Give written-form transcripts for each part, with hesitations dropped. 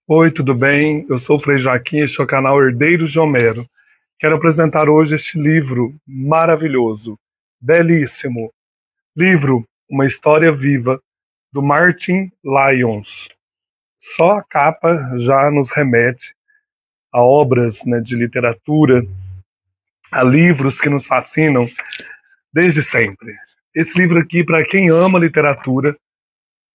Oi, tudo bem? Eu sou o Frei Joaquim, este é o canal Herdeiros de Homero. Quero apresentar hoje este livro maravilhoso, belíssimo. Livro Uma História Viva, do Martin Lyons. Só a capa já nos remete a obras, de literatura, a livros que nos fascinam desde sempre. Esse livro aqui, para quem ama literatura,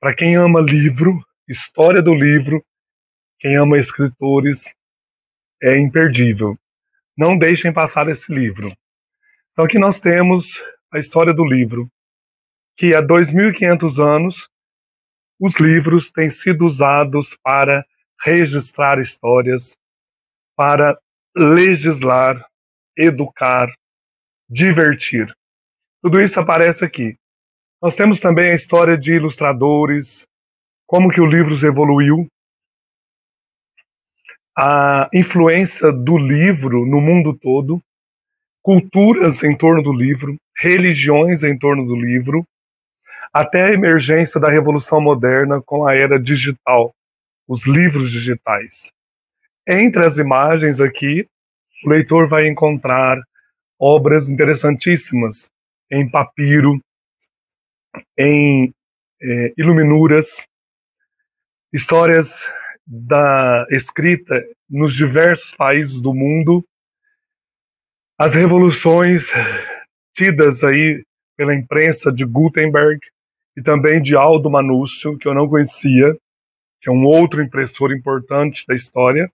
para quem ama livro, história do livro, quem ama escritores, é imperdível. Não deixem passar esse livro. Então aqui nós temos a história do livro, que há 2.500 anos os livros têm sido usados para registrar histórias, para legislar, educar, divertir. Tudo isso aparece aqui. Nós temos também a história de ilustradores, como que o livro evoluiu, a influência do livro no mundo todo, culturas em torno do livro, religiões em torno do livro, até a emergência da Revolução Moderna com a era digital, os livros digitais. Entre as imagens aqui, o leitor vai encontrar obras interessantíssimas em papiro, em iluminuras, histórias da escrita nos diversos países do mundo, as revoluções tidas aí pela imprensa de Gutenberg e também de Aldo Manúcio, que eu não conhecia, que é um outro impressor importante da história,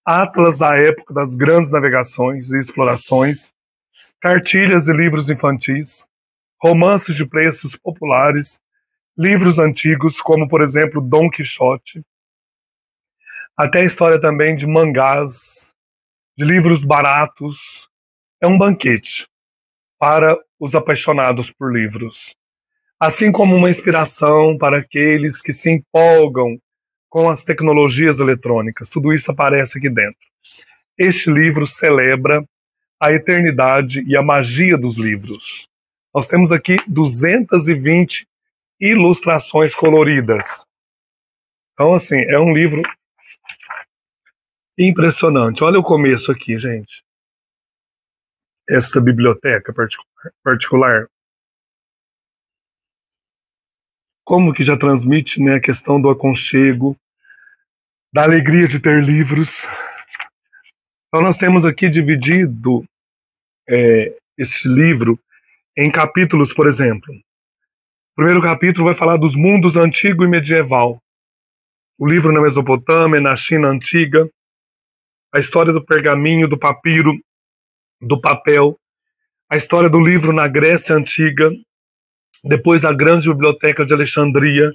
atlas da época das grandes navegações e explorações, cartilhas e livros infantis, romances de preços populares, livros antigos, como, por exemplo, Dom Quixote, até a história também de mangás, de livros baratos. É um banquete para os apaixonados por livros, assim como uma inspiração para aqueles que se empolgam com as tecnologias eletrônicas. Tudo isso aparece aqui dentro. Este livro celebra a eternidade e a magia dos livros. Nós temos aqui 220 ilustrações coloridas. Então, assim, é um livro impressionante. Olha o começo aqui, gente. Essa biblioteca particular, como que já transmite, a questão do aconchego, da alegria de ter livros. Então nós temos aqui dividido esse livro em capítulos, por exemplo. O primeiro capítulo vai falar dos mundos antigo e medieval. O livro na Mesopotâmia, na China antiga, a história do pergaminho, do papiro, do papel, a história do livro na Grécia antiga, depois a grande biblioteca de Alexandria,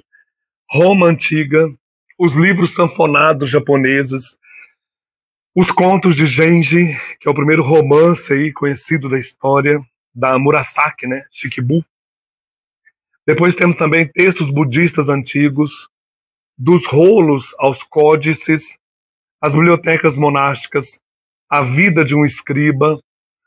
Roma antiga, os livros sanfonados japoneses, os contos de Genji, que é o primeiro romance aí conhecido da história, da Murasaki, Shikibu. Depois temos também textos budistas antigos, dos rolos aos códices, as bibliotecas monásticas, a vida de um escriba,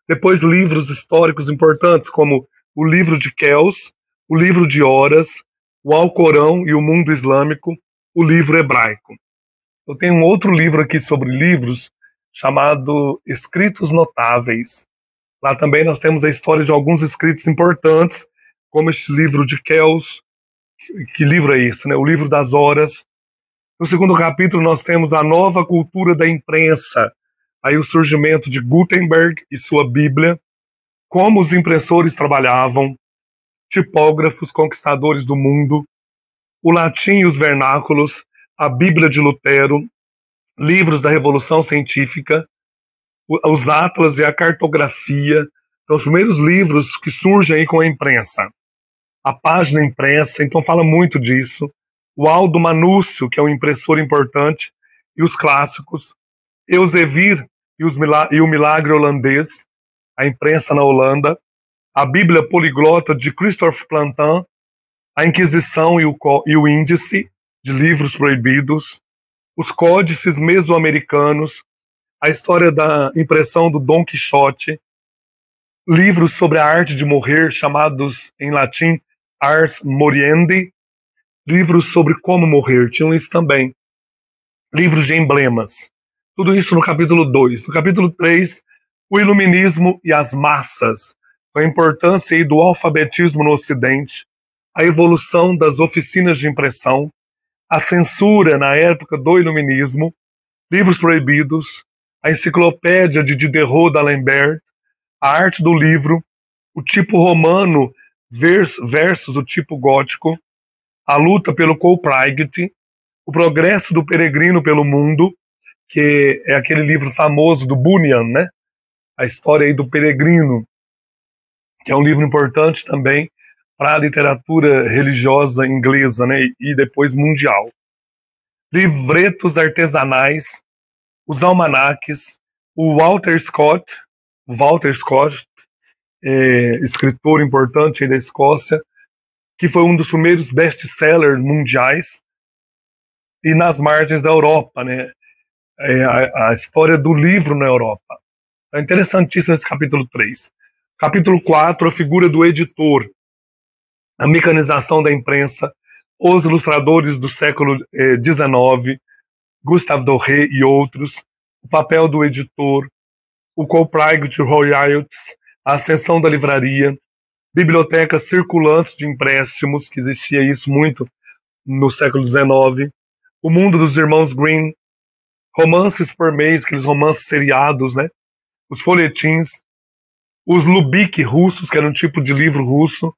depois livros históricos importantes como o livro de Kells, o livro de Horas, o Alcorão e o mundo islâmico, o livro hebraico. Eu tenho um outro livro aqui sobre livros chamado Escritos Notáveis. Lá também nós temos a história de alguns escritos importantes, como este livro de Kells. Que livro é esse, O livro das Horas. No segundo capítulo nós temos a nova cultura da imprensa, aí o surgimento de Gutenberg e sua Bíblia, como os impressores trabalhavam, tipógrafos conquistadores do mundo, o latim e os vernáculos, a Bíblia de Lutero, livros da Revolução Científica, os atlas e a cartografia. Então, os primeiros livros que surgem aí com a imprensa. A página impressa, então fala muito disso. O Aldo Manúcio, que é um impressor importante, e os clássicos. Elsevier e o Milagre Holandês, a imprensa na Holanda. A Bíblia Poliglota de Christophe Plantin, a Inquisição e o Índice de livros proibidos, os códices mesoamericanos, a história da impressão do Dom Quixote, livros sobre a arte de morrer, chamados em latim Ars Moriendi, livros sobre como morrer, tinham isso também. livros de emblemas. Tudo isso no capítulo 2. No capítulo 3, o iluminismo e as massas, a importância aí do alfabetismo no Ocidente, a evolução das oficinas de impressão, a censura na época do iluminismo, livros proibidos, a enciclopédia de Diderot d'Alembert, a arte do livro, o tipo romano versus o tipo gótico, a luta pelo Coupbraigt, o progresso do peregrino pelo mundo, que é aquele livro famoso do Bunyan, né? A história aí do peregrino, que é um livro importante também para a literatura religiosa inglesa, né? E depois mundial. Livretos artesanais, os almanaques, o Walter Scott, escritor importante aí da Escócia, que foi um dos primeiros best-sellers mundiais, e nas margens da Europa, né? A história do livro na Europa. É interessantíssimo esse capítulo 3. Capítulo 4, a figura do editor, a mecanização da imprensa, os ilustradores do século XIX, Gustave Doré e outros, o papel do editor, o Coupbraigt Royalties, a ascensão da livraria, bibliotecas circulantes de empréstimos, que existia isso muito no século XIX, o mundo dos irmãos Grimm, romances por mês, aqueles romances seriados, né? Os folhetins, os Lubik russos, que era um tipo de livro russo,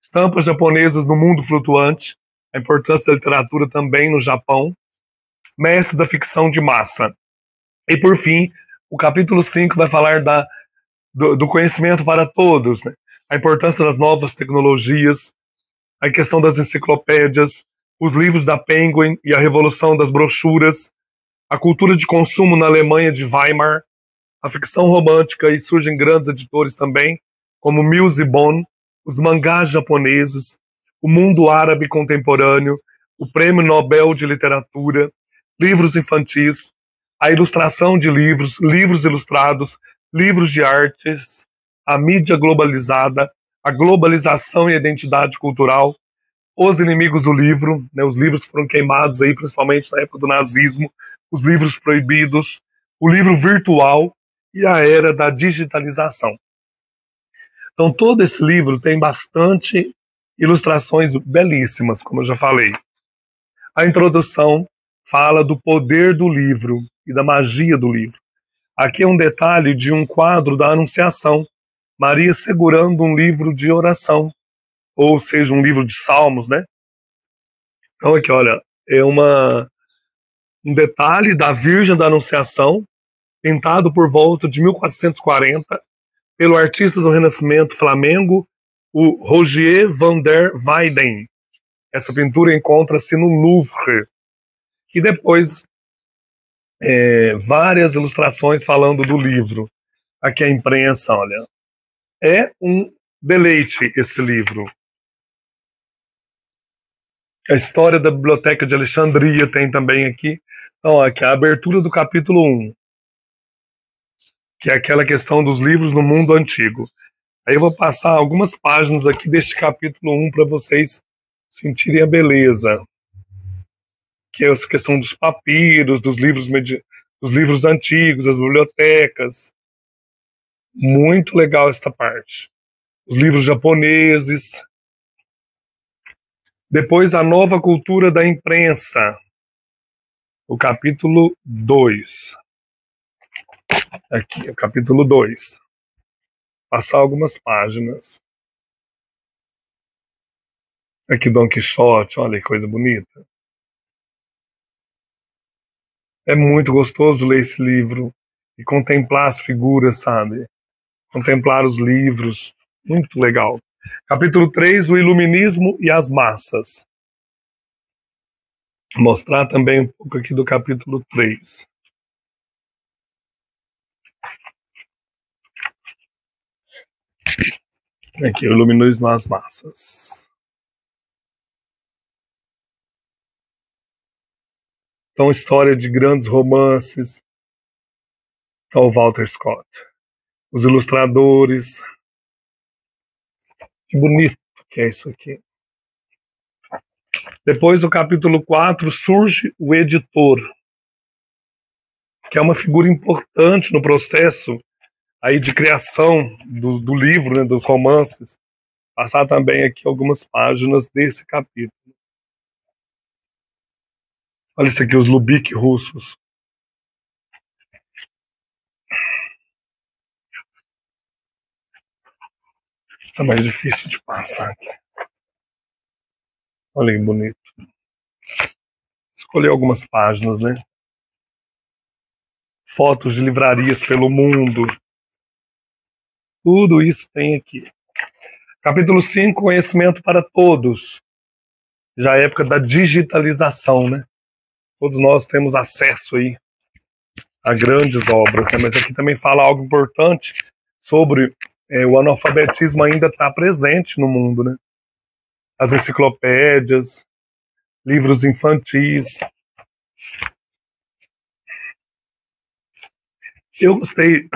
estampas japonesas no mundo flutuante, a importância da literatura também no Japão, mestres da ficção de massa. E, por fim, o capítulo 5 vai falar do conhecimento para todos, né? A importância das novas tecnologias, a questão das enciclopédias, os livros da Penguin e a revolução das brochuras, a cultura de consumo na Alemanha de Weimar, a ficção romântica, e surgem grandes editores também, como Mills e Boon, os mangás japoneses, o mundo árabe contemporâneo, o Prêmio Nobel de Literatura, livros infantis, a ilustração de livros, livros ilustrados, livros de artes, a mídia globalizada, a globalização e a identidade cultural, os inimigos do livro, né, os livros foram queimados aí, principalmente na época do nazismo, os livros proibidos, o livro virtual e a era da digitalização. Então, todo esse livro tem bastante ilustrações belíssimas, como eu já falei. A introdução fala do poder do livro e da magia do livro. Aqui é um detalhe de um quadro da Anunciação, Maria segurando um livro de oração, ou seja, um livro de salmos, né? Então aqui, olha, é um detalhe da Virgem da Anunciação, pintado por volta de 1440, pelo artista do Renascimento flamengo, o Rogier van der Weyden. Essa pintura encontra-se no Louvre. E depois, várias ilustrações falando do livro. Aqui a imprensa, olha. É um deleite esse livro. A história da Biblioteca de Alexandria tem também aqui. Então, aqui a abertura do capítulo 1, que é aquela questão dos livros no mundo antigo. Aí eu vou passar algumas páginas aqui deste capítulo 1 para vocês sentirem a beleza. Que é essa questão dos papiros, dos livros antigos, das bibliotecas. Muito legal esta parte. Os livros japoneses. Depois, a nova cultura da imprensa. O capítulo 2. Aqui, o capítulo 2. Passar algumas páginas. Aqui, Dom Quixote, olha que coisa bonita. É muito gostoso ler esse livro e contemplar as figuras, sabe? Contemplar os livros. Muito legal. Capítulo 3, o iluminismo e as massas. Vou mostrar também um pouco aqui do capítulo 3. Aqui, o iluminismo e as massas. Então, história de grandes romances. Então, o Walter Scott. Os ilustradores. Que bonito que é isso aqui. Depois do capítulo 4, surge o editor. que é uma figura importante no processo aí de criação do livro, né, dos romances. Passar também aqui algumas páginas desse capítulo. Olha isso aqui, os Lubik russos. Tá mais difícil de passar aqui. Olha que bonito. Escolhi algumas páginas, né? Fotos de livrarias pelo mundo. Tudo isso tem aqui. Capítulo 5, conhecimento para todos. Já é época da digitalização, né? Todos nós temos acesso aí a grandes obras, né? Mas aqui também fala algo importante sobre o analfabetismo ainda está presente no mundo, né? As enciclopédias, livros infantis. Eu gostei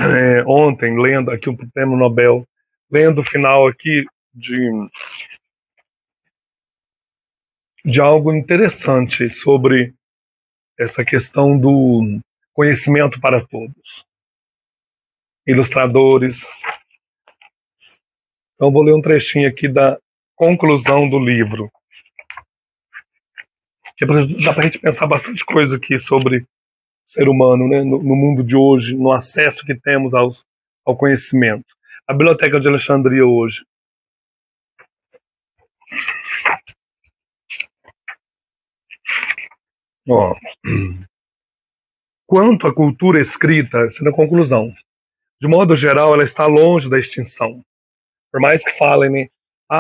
ontem, lendo aqui o Prêmio Nobel, lendo o final aqui de algo interessante sobre essa questão do conhecimento para todos. Ilustradores. Então, vou ler um trechinho aqui da conclusão do livro. Que dá para a gente pensar bastante coisa aqui sobre o ser humano, né, no mundo de hoje, no acesso que temos ao conhecimento. A Biblioteca de Alexandria hoje. Ó. Quanto à cultura escrita, essa é a conclusão. De modo geral, ela está longe da extinção. Por mais que falem, né,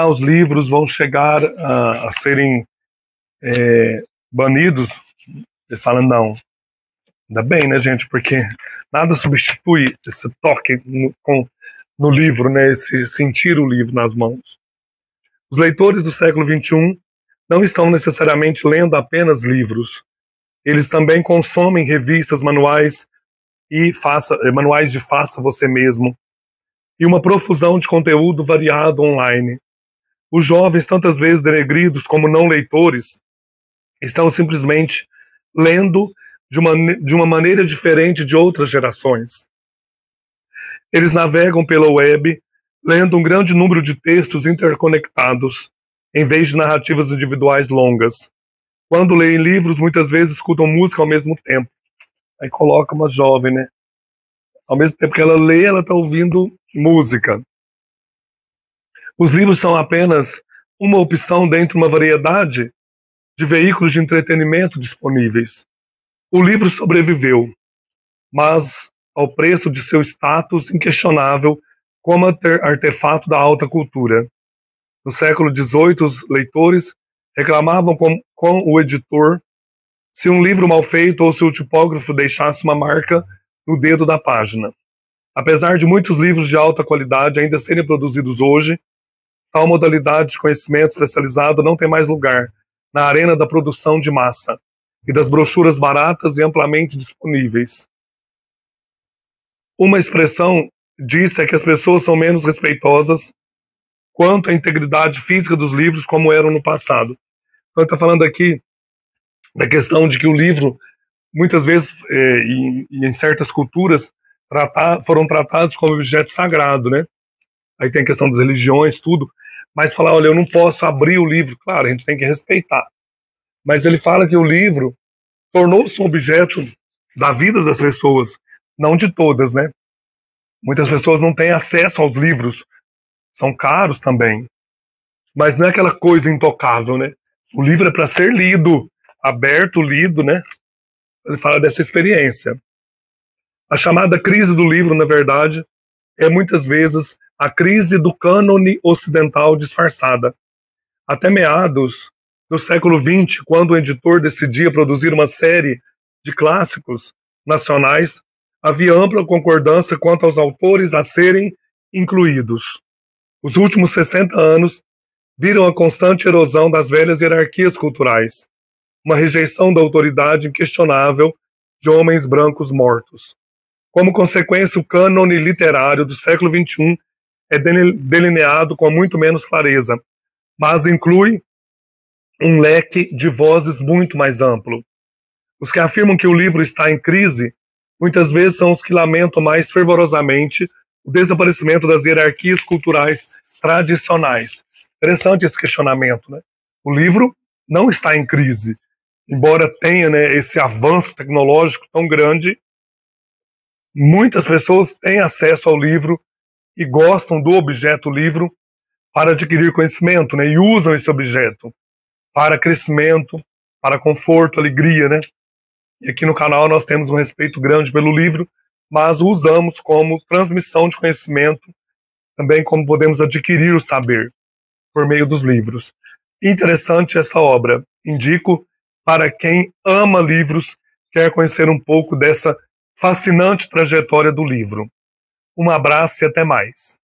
os livros vão chegar a serem banidos, eles falam, não. Ainda bem, né, gente, porque nada substitui esse toque no livro, né, esse sentir o livro nas mãos. Os leitores do século XXI não estão necessariamente lendo apenas livros. Eles também consomem revistas, manuais manuais de faça você mesmo e uma profusão de conteúdo variado online. Os jovens, tantas vezes denegridos como não leitores, estão simplesmente lendo de uma maneira diferente de outras gerações. Eles navegam pela web, lendo um grande número de textos interconectados, em vez de narrativas individuais longas. Quando leem livros, muitas vezes escutam música ao mesmo tempo. Aí coloca uma jovem, né? Ao mesmo tempo que ela lê, ela está ouvindo música. Os livros são apenas uma opção dentre uma variedade de veículos de entretenimento disponíveis. O livro sobreviveu, mas ao preço de seu status inquestionável como artefato da alta cultura. No século XVIII, os leitores reclamavam com o editor se um livro mal feito ou se o tipógrafo deixasse uma marca no dedo da página. Apesar de muitos livros de alta qualidade ainda serem produzidos hoje, tal modalidade de conhecimento especializado não tem mais lugar na arena da produção de massa e das brochuras baratas e amplamente disponíveis. Uma expressão disso é que as pessoas são menos respeitosas quanto à integridade física dos livros como eram no passado. Então, está falando aqui da questão de que o livro, muitas vezes, em certas culturas, foram tratados como objeto sagrado, né? Aí tem a questão das religiões, tudo, mas falar, olha, eu não posso abrir o livro. Claro, a gente tem que respeitar. Mas ele fala que o livro tornou-se um objeto da vida das pessoas, não de todas, né? Muitas pessoas não têm acesso aos livros, são caros também. Mas não é aquela coisa intocável, né? O livro é para ser lido, aberto, lido, né? Ele fala dessa experiência. A chamada crise do livro, na verdade, é muitas vezes a crise do cânone ocidental disfarçada. Até meados do século XX, quando o editor decidia produzir uma série de clássicos nacionais, havia ampla concordância quanto aos autores a serem incluídos. Os últimos 60 anos viram a constante erosão das velhas hierarquias culturais, uma rejeição da autoridade inquestionável de homens brancos mortos. Como consequência, o cânone literário do século XXI é delineado com muito menos clareza, mas inclui um leque de vozes muito mais amplo. Os que afirmam que o livro está em crise muitas vezes são os que lamentam mais fervorosamente o desaparecimento das hierarquias culturais tradicionais. Interessante esse questionamento, né? O livro não está em crise, embora tenha, né, esse avanço tecnológico tão grande. Muitas pessoas têm acesso ao livro e gostam do objeto livro para adquirir conhecimento, né, e usam esse objeto para crescimento, para conforto, alegria, né? E aqui no canal nós temos um respeito grande pelo livro, mas o usamos como transmissão de conhecimento, também como podemos adquirir o saber por meio dos livros. Interessante essa obra. Indico para quem ama livros, quer conhecer um pouco dessa fascinante trajetória do livro. Um abraço e até mais.